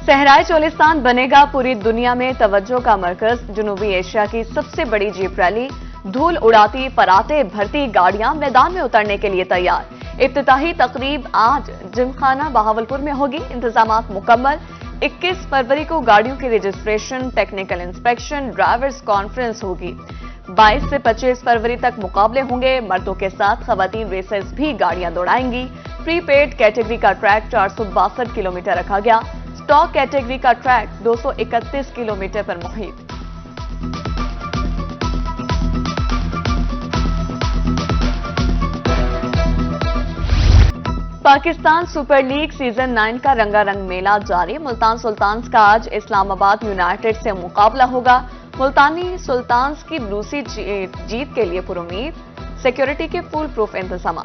सहराए चोलिस्तान बनेगा पूरी दुनिया में तवज्जो का मरकज। जनूबी एशिया की सबसे बड़ी जीप रैली, धूल उड़ाती पराते भरती गाड़ियां मैदान में उतरने के लिए तैयार। इफ्तिताही तकरीब आज जिमखाना बहावलपुर में होगी। इंतजामात मुकम्मल। 21 फरवरी को गाड़ियों की registration, technical inspection, drivers conference होगी। 22 से 25 फरवरी तक मुकाबले होंगे। मर्दों के साथ खवातीन रेसर्स भी गाड़ियां दौड़ाएंगी। प्रीपेड कैटेगरी का ट्रैक 462 किलोमीटर रखा गया। स्टॉक कैटेगरी का ट्रैक 231 किलोमीटर पर मुहित। पाकिस्तान सुपर लीग सीजन 9 का रंगारंग मेला जारी। मुल्तान सुल्तान्स का आज इस्लामाबाद यूनाइटेड से मुकाबला होगा। मुल्तानी सुल्तान्स की दूसरी जीत के लिए पुरुमीद। सिक्योरिटी के फुल प्रूफ इंतजाम।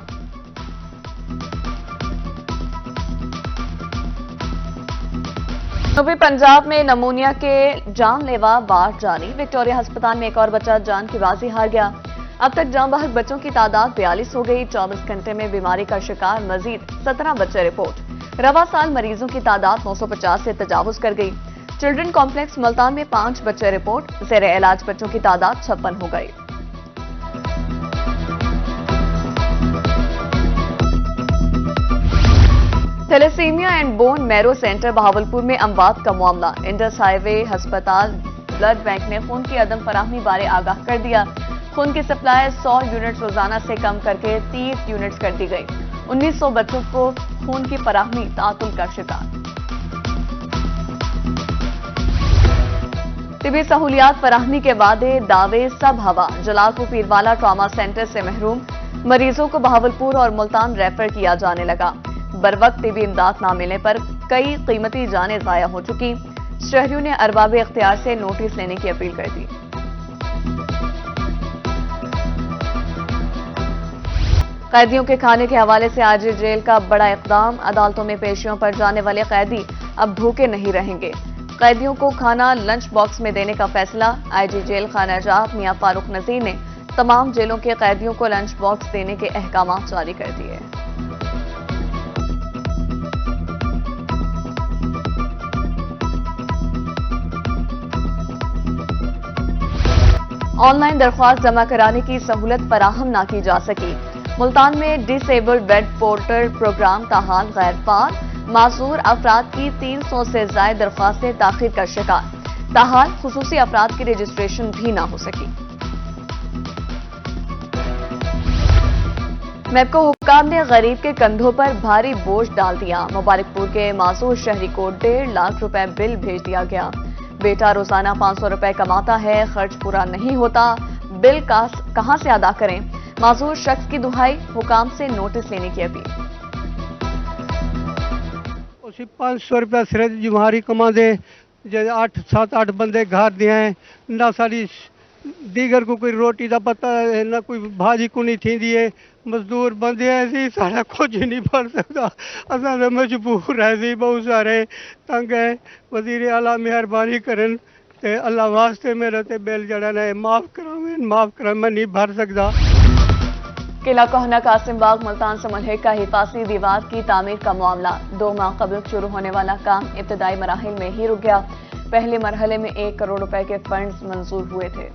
जनूबी पंजाब में नमूनिया के जानलेवा वार जारी। विक्टोरिया अस्पताल में एक और बच्चा जान की बाजी हार गया। अब तक जान बहक बच्चों की तादाद 42 हो गई। 24 घंटे में बीमारी का शिकार मजीद 17 बच्चे रिपोर्ट। रवा साल मरीजों की तादाद 950 से तजावुज कर गई। चिल्ड्रन कॉम्प्लेक्स मुल्तान में 5 बच्चे रिपोर्ट। ज़ेरे इलाज बच्चों की तादाद 56 हो गई। Thalassemia and bone marrow centre Bahawalpur में अमवात का मामला। इंडस हाईवे अस्पताल ब्लड बैंक ने खून की अदम फराहमी बारे आगाह कर दिया। खून की सप्लाई 100 यूनिट रोजाना से कम करके 30 यूनिट्स कर दी गई। 1900 बच्चों को खून की फराहमी तातुल का शिकार। तिबी सहूलियात फराहमी के वादे दावे सब हवा। जलालपुर पीरवाला ट्रॉमा सेंटर से महरूम मरीजों को बहावलपुर और मुल्तान रेफर किया जाने लगा। बरवक्त तिबी इमदाद न मिलने पर कई कीमती जानें जाया हो चुकी। शहरियों ने अरबाब इख्तियार से नोटिस लेने की अपील कर दी। कैदियों के खाने के हवाले से आईजी जेल का बड़ा इकदाम। अदालतों में पेशियों पर जाने वाले कैदी अब भूखे नहीं रहेंगे। कैदियों को खाना लंच बॉक्स में देने का फैसला। आईजी जेल खाना जात मियां फारूक नजीर ने तमाम जेलों के कैदियों को लंच बॉक्स देने के अहकाम जारी कर दिए। ऑनलाइन दरख्वास्त जमा कराने की सहूलत फराहम न की जा सकी। मुल्तान में डिसेबल्ड बेड पोर्टल प्रोग्राम ताहाल गैर फाल। माजूर अफराद की 300 से ज्यादा दरख्वास्तें ताखीर का शिकार। ताहाल खुसूसी अफराद की रजिस्ट्रेशन भी न हो सकी। मैपको हुक्काम ने गरीब के कंधों पर भारी बोझ डाल दिया। मुबारकपुर के मासूर शहरी को 1.5 लाख रुपए बिल भेज दिया गया। बेटा रोजाना 500 रुपए कमाता है, खर्च पूरा नहीं होता, बिल कहां से अदा करें। माजूर शख्स की दुहाई, हुकाम से नोटिस लेने की अपील। 500 रुपया सिर जुमारी कमा दे। 8-7-8 बंदे घर दे हैं ना। सारी दीगर को कोई रोटी का पता है ना, कोई भाजी को नहीं थी है। मजदूर बंदे हैं, सारा कुछ नहीं भर सकता। असा मजबूर है, बहुत सारे तंग है। वजीर आला मेहरबानी करन ते अल्लाह वास्ते मेरा ते बिल जड़ा है माफ करा, मैं नहीं भर सकता। किला कोहना कासिम बाग मुल्तान से मुल्हिक का हिफाजी दीवार की तामीर का मामला 2 माह कबल शुरू होने वाला काम इब्तदाई मराहिल में ही रुक गया। पहले मरहले में 1 करोड़ रुपए के फंड्स मंजूर हुए थे।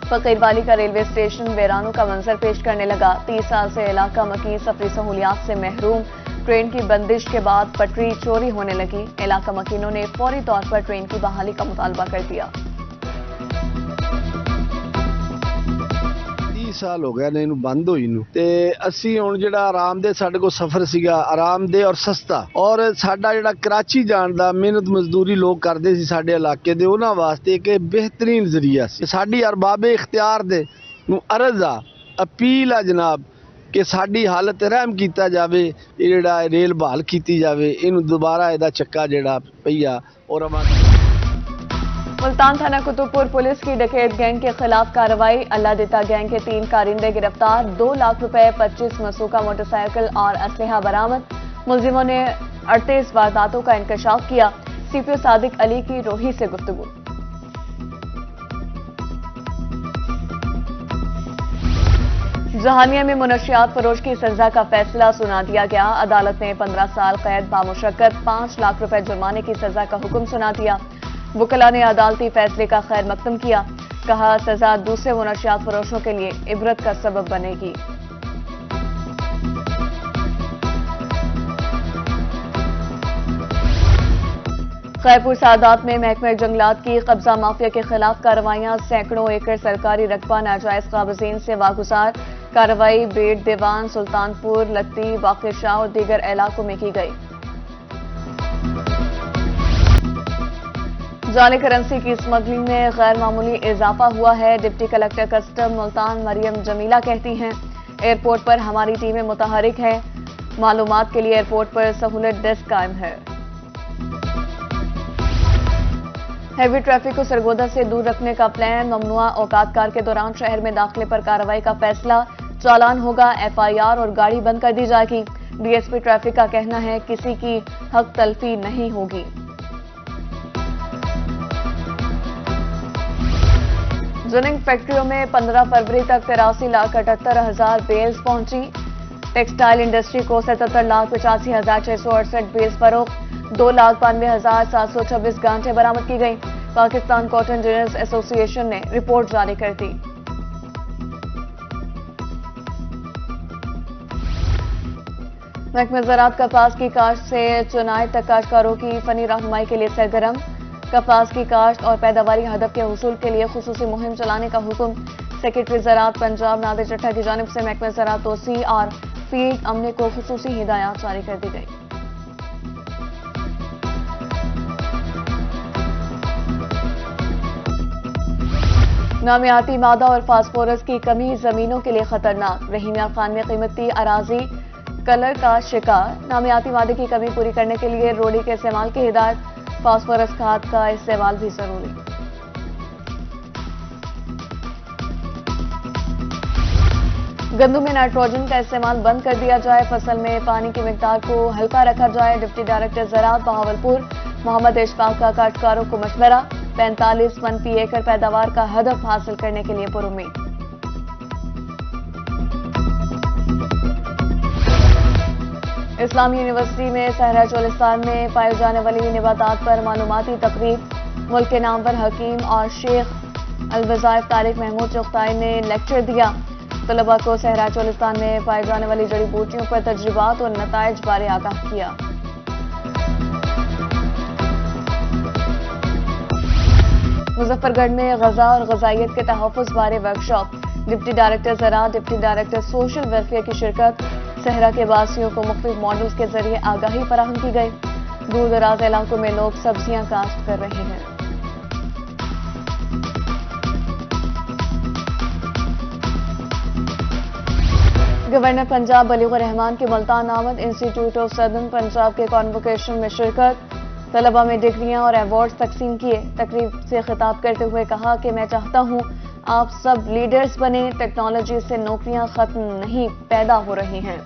फकीरवाली का रेलवे स्टेशन वीरानों का मंजर पेश करने लगा। 30 साल से इलाका मकीन सफरी सहूलियात से महरूम। ट्रेन की बंदिश के बाद पटरी चोरी होने लगी। इलाका मकीनों ने फौरी तौर पर ट्रेन की बहाली का मुतालबा कर दिया। 30 साल हो गए ने इनू बंद होई नू ते असी हुण जिहड़ा आरामदेह साडे कोल सफर सीगा, आरामदेह और सस्ता, और साडा जिहड़ा कराची जाण दा मेहनत मजदूरी लोग करदे सी साडे इलाके दे, उन्हां वास्ते एक बेहतरीन जरिया सी। साडी अरबाबे इख्तियार दे नू अर्ज आ, अपील आ जनाब कि साडी हालत रहम कीता जावे, जिहड़ा रेल बहाल कीती जावे, इनू दोबारा इहदा चक्का जिहड़ा पईया और मुल्तान थाना कुतुबपुर पुलिस की डकैत गैंग के खिलाफ कार्रवाई। अल्लाह देता गैंग के 3 कारिंदे गिरफ्तार। 2 लाख रुपए, 25 मसूका मोटरसाइकिल और असलहा बरामद। मुलजिमों ने 38 वारदातों का इंकशाफ किया। सीपीओ सादिक अली की रोही से गुफ्तगू। जहानिया में मुनशियात फरोश की सजा का फैसला सुना दिया गया। अदालत ने 15 साल कैद बामुशक्कत 5 लाख रुपए जुर्माने की सजा का हुक्म सुना दिया। वकला ने अदालती फैसले का खैर मकदम किया। कहा, सजा दूसरे मुनशियात फरोशों के लिए इबरत का सबब बनेगी। खैरपुर सादात में महकमा जंगलात की कब्जा माफिया के खिलाफ कार्रवाइयां। सैकड़ों एकड़ सरकारी रकबा नाजायज काबजीन से वागुजार। कार्रवाई बेट, दीवान, सुल्तानपुर, लत्ती, वाक़िर शाह और दीगर इलाकों में की गई। जाली करेंसी की स्मगलिंग में गैर मामूली इजाफा हुआ है। Deputy collector custom Multan Maryam Jamila कहती हैं, एयरपोर्ट पर हमारी टीमें मुतहरिक हैं। मालूमात के लिए एयरपोर्ट पर सहूलत डेस्क कायम है। हैवी ट्रैफिक को सरगोदा से दूर रखने का प्लान। ममनुआ औकात कार के दौरान शहर में दाखिले पर कार्रवाई का फैसला। चालान होगा, एफआईआर और गाड़ी बंद कर दी जाएगी। डीएसपी ट्रैफिक का कहना है, किसी की हक तलफी नहीं होगी। जिनिंग फैक्ट्रियों में 15 फरवरी तक 83,78,000 बेल्स पहुंची। टेक्सटाइल इंडस्ट्री को 77,85,668 बेल्स फरोख्त। 2,92,726 गांठें बरामद की गई। पाकिस्तान कॉटन जिनर्स एसोसिएशन ने रिपोर्ट जारी कर दी। महकमा ज़राअत कपास की काश्त से चुनाई तक काश्तकारों की फनी रहनुमाई के लिए सरगर्म। कपास की काश्त और पैदावारी हदफ के हुसूल के लिए खुसूसी मुहिम चलाने का हुक्म। सेक्रेटरी ज़राअत पंजाब नादिर चट्टा की जानिब से महकमा ज़राअत तोसी और फील्ड अमले को खुसूसी हिदायत जारी कर दी गई। नामियाती मादा और फास्फोरस की कमी जमीनों के लिए खतरनाक। रहीमिया खान में कीमती अराजी कलर का शिकार। नामियाती मादे की कमी पूरी करने के लिए रोड़ी के इस्तेमाल की हिदायत। फास्फोरस खाद का इस्तेमाल भी जरूरी। गंदम में नाइट्रोजन का इस्तेमाल बंद कर दिया जाए। फसल में पानी की मिकदार को हल्का रखा जाए। डिप्टी डायरेक्टर ज़राअत बहावलपुर मोहम्मद इशफाक का काश्तकारों को मशवरा। 45 मन फी एकड़ पैदावार का हदफ हासिल करने के लिए पुरुमीद। इस्लामी यूनिवर्सिटी में सहरा चोलिस्तान में पाए जाने वाली निबातात पर मालूमाती तकरीब। मुल्क के नामवर हकीम और शेख अलवज़ाइफ तारिक महमूद चुगताई ने लेक्चर दिया। तलबा को सहरा चोलिस्तान में पाए जाने वाली जड़ी बूटियों पर तजुर्बात और नताइज बारे आगाह किया। मुजफ्फरगढ़ में गजा और गजाइयत के तहफ़्फ़ुज़ बारे वर्कशॉप। डिप्टी डायरेक्टर ज़राअत, डिप्टी डायरेक्टर सोशल वेलफेयर की शिरकत। सहरा के वासियों को मुख्तलिफ मॉडल्स के जरिए आगाही फराहम की गई। दूर दराज इलाकों में लोग सब्जियां काश्त कर रहे हैं। गवर्नर पंजाब बलीग़ुर रहमान के मुल्तान आमद। इंस्टीट्यूट ऑफ सदर्न पंजाब के कॉन्वोकेशन में शिरकत। तलबा में डिग्रियां और अवार्ड्स तकसीम किए। तकरीब से खिताब करते हुए कहा कि मैं चाहता हूं आप सब लीडर्स बने। टेक्नोलॉजी से नौकरियां खत्म नहीं, पैदा हो रही हैं।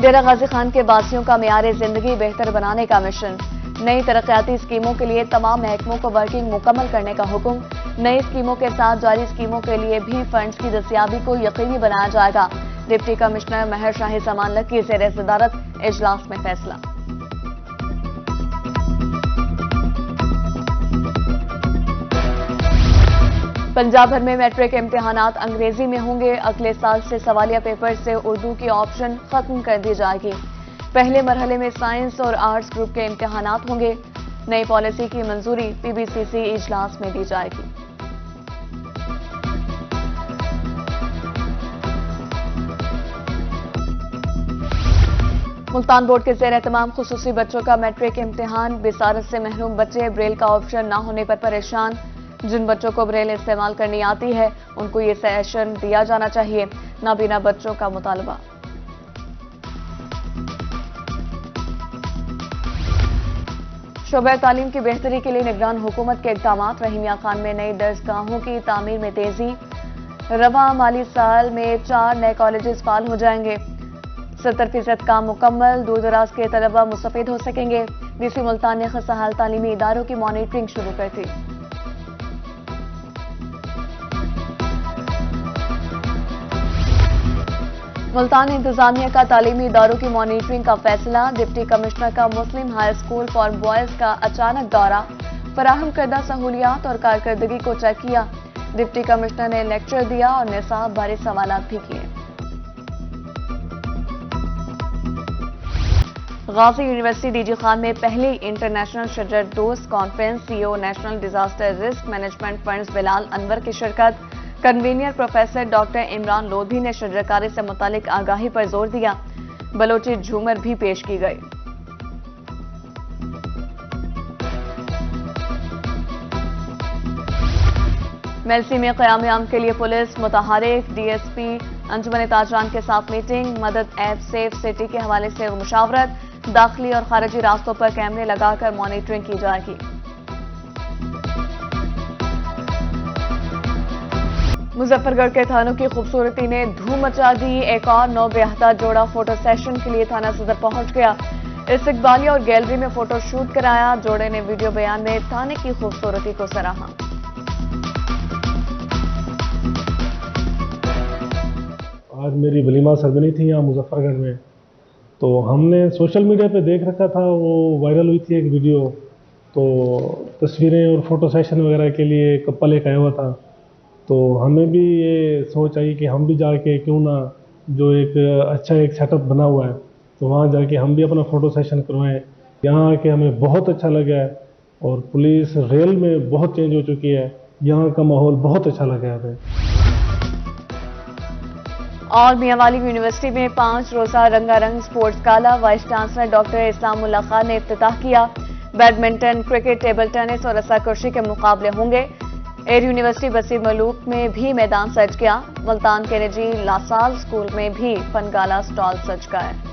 डेरा गाजी खान के वासियों का मेयार जिंदगी बेहतर बनाने का मिशन। नई तरक्याती स्कीमों के लिए तमाम महकमों को वर्किंग मुकम्मल करने का हुक्म। नई स्कीमों के साथ जारी स्कीमों के लिए भी फंड्स की दस्तियाबी को यकीनी बनाया जाएगा। डिप्टी कमिश्नर महर शाही समान लक की ज़ेर सदारत इजलास में फैसला। पंजाब भर में मैट्रिक इम्तिहानात अंग्रेजी में होंगे। अगले साल से सवालिया पेपर से उर्दू की ऑप्शन खत्म कर दी जाएगी। पहले मरहले में साइंस और आर्ट्स ग्रुप के इम्तिहानात होंगे। नई पॉलिसी की मंजूरी पीबीसीसी इजलास में दी जाएगी। मुल्तान बोर्ड के ज़ेर एहतमाम खुसूसी बच्चों का मैट्रिक इम्तिहान। बिसारत से महरूम बच्चे ब्रेल का ऑप्शन न होने पर परेशान। जिन बच्चों को ब्रेल इस्तेमाल करनी आती है उनको ये सेशन दिया जाना चाहिए। नाबीना बच्चों का मुतालबा। शोबा तालीम की बेहतरी के लिए निगरान हुकूमत के इक़दाम। रहीमिया खान में नई दर्सगाहों की तामीर में तेजी। रवा माली साल में 4 नए कॉलेजेस फाल हो जाएंगे। 70% काम मुकम्मल। दूर दराज के तलबा मुस्तफीद हो सकेंगे। डीसी मुल्तान ने खस्ता हाल तालीमी इदारों की मॉनिटरिंग शुरू कर दी। ملتان انتظامیہ کا تعلیمی اداروں کی مانیٹرنگ کا فیصلہ، ڈپٹی کمشنر کا مسلم ہائی اسکول فار بوائز کا اچانک دورہ، فراہم کردہ سہولیات اور کارکردگی کو چیک کیا، ڈپٹی کمشنر نے لیکچر دیا اور نصاب بارے سوالات بھی کیے۔ Ghazi university D G Khan میں پہلی انٹرنیشنل شجر دوست conference, C O national disaster risk management funds Bilal Anwar کی شرکت، convener professor doctor Imran Lodhi نے شجرکاری سے متعلق آگاہی پر زور دیا، بلوچی جھومر بھی پیش کی گئی۔ میلسی میں قیام امن کے لیے پولیس متحرک، ڈی ایس پی انجمن تاجران کے ساتھ میٹنگ، مدد ایپ سیف سٹی کے حوالے سے مشاورت، داخلی اور خارجی راستوں پر کیمرے لگا کر مانیٹرنگ کی جائے گی۔ مظفر گڑھ کے تھانوں کی خوبصورتی نے دھوم مچا دی، ایک اور نو بیاہتا جوڑا فوٹو سیشن کے لیے تھانہ صدر پہنچ گیا، استقبالیہ اور گیلری میں فوٹو شوٹ کرایا، جوڑے نے ویڈیو بیان میں تھانے کی خوبصورتی کو سراہا۔ آج میری ولیمہ سرگرمی تھی یہاں مظفر گڑھ میں، تو ہم نے سوشل میڈیا پہ دیکھ رکھا تھا، وہ وائرل ہوئی تھی ایک ویڈیو، تو تصویریں اور فوٹو سیشن وغیرہ کے لیے کپل ایک آیا ہوا تھا، تو ہمیں بھی یہ سوچ آئی کہ ہم بھی جا کے کیوں نہ، جو ایک اچھا ایک سیٹ اپ بنا ہوا ہے تو وہاں جا کے ہم بھی اپنا فوٹو سیشن کروائیں۔ یہاں آ کے ہمیں بہت اچھا لگا ہے، اور پولیس ریل میں بہت چینج ہو چکی ہے، یہاں کا ماحول بہت اچھا لگا ہے۔ اور میاں والی یونیورسٹی میں 5 روزہ رنگا رنگ سپورٹس گالا، وائس چانسلر ڈاکٹر اسلام اللہ خان نے افتتاح کیا، بیڈمنٹن، کرکٹ، ٹیبل ٹینس اور رسا کشی کے مقابلے ہوں گے۔ ایئر یونیورسٹی بصیر ملوک میں بھی میدان سج گیا، ملتان کے نجی لاسال اسکول میں بھی فن گالا سٹال سج گئے۔